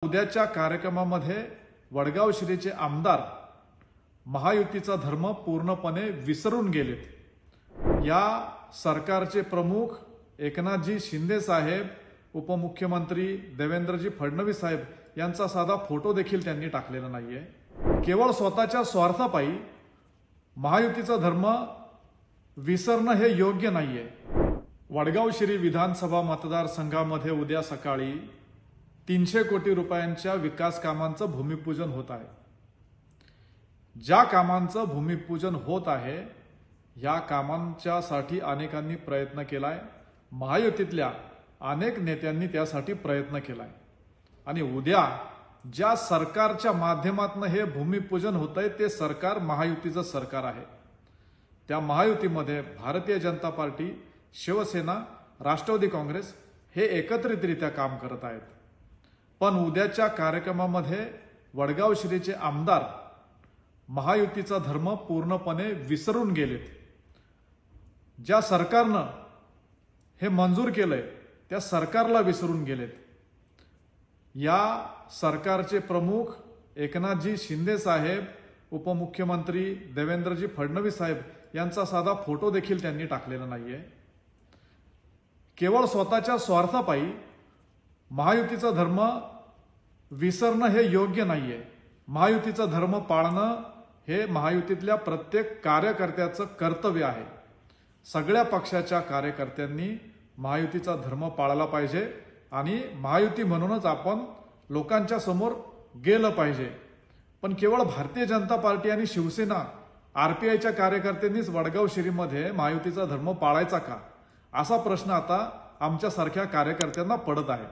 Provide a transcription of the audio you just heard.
उद्याच्या कार्यक्रमामध्ये वडगाव श्रीचे आमदार महायुतीचा धर्म पूर्णपणे विसरून गेलेत। या सरकारचे प्रमुख एकनाथजी शिंदे साहेब, उपमुख्यमंत्री देवेंद्रजी फडणवीस साहेब यांचा साधा फोटो देखील त्यांनी टाकलेला नाहीये। केवळ स्वतःच्या स्वार्थापायी महायुतीचा धर्म विसरणं हे योग्य नाहीये। वडगाव श्री विधानसभा मतदारसंघामध्ये उद्या सकाळी 300 कोटी रुपयांच्या विकास कामांचं भूमिपूजन होत आहे। ज्या कामांचं भूमिपूजन होत आहे या कामांच्यासाठी अनेकांनी प्रयत्न केलाय, महायुतीतल्या अनेक नेत्यांनी त्यासाठी प्रयत्न केलाय आणि उद्या ज्या सरकारच्या माध्यमातून हे भूमिपूजन होतंय ते सरकार महायुतीचं सरकार आहे। त्या महायुतीमध्ये भारतीय जनता पार्टी, शिवसेना, राष्ट्रवादी काँग्रेस हे एकत्रितरित्या काम करत आहेत। पण उद्याच्या कार्यक्रमामध्ये वडगाव श्रीचे आमदार महायुतीचा धर्म पूर्णपणे विसरून गेलेत। ज्या सरकारनं हे मंजूर केलंय त्या सरकारला विसरून गेलेत। या सरकारचे प्रमुख एकनाथजी शिंदे साहेब, उपमुख्यमंत्री देवेंद्रजी फडणवीस साहेब यांचा साधा फोटो देखील त्यांनी टाकलेला नाहीये। केवळ स्वतःच्या स्वार्थापायी महायुतीचा धर्म विसरणं हे योग्य नाहीये। महायुतीचा धर्म पाळणं हे महायुतीतल्या प्रत्येक कार्यकर्त्याचं कर्तव्य आहे। सगळ्या पक्षाच्या कार्यकर्त्यांनी महायुतीचा धर्म पाळला पाहिजे आणि महायुती म्हणूनच आपण लोकांच्या समोर गेलं पाहिजे। पण केवळ भारतीय जनता पार्टी आणि शिवसेना, आरपीआयच्या कार्यकर्त्यांनीच वडगाव श्रीमध्ये महायुतीचा धर्म पाळायचा का, असा प्रश्न आता आमच्यासारख्या कार्यकर्त्यांना पडत आहे।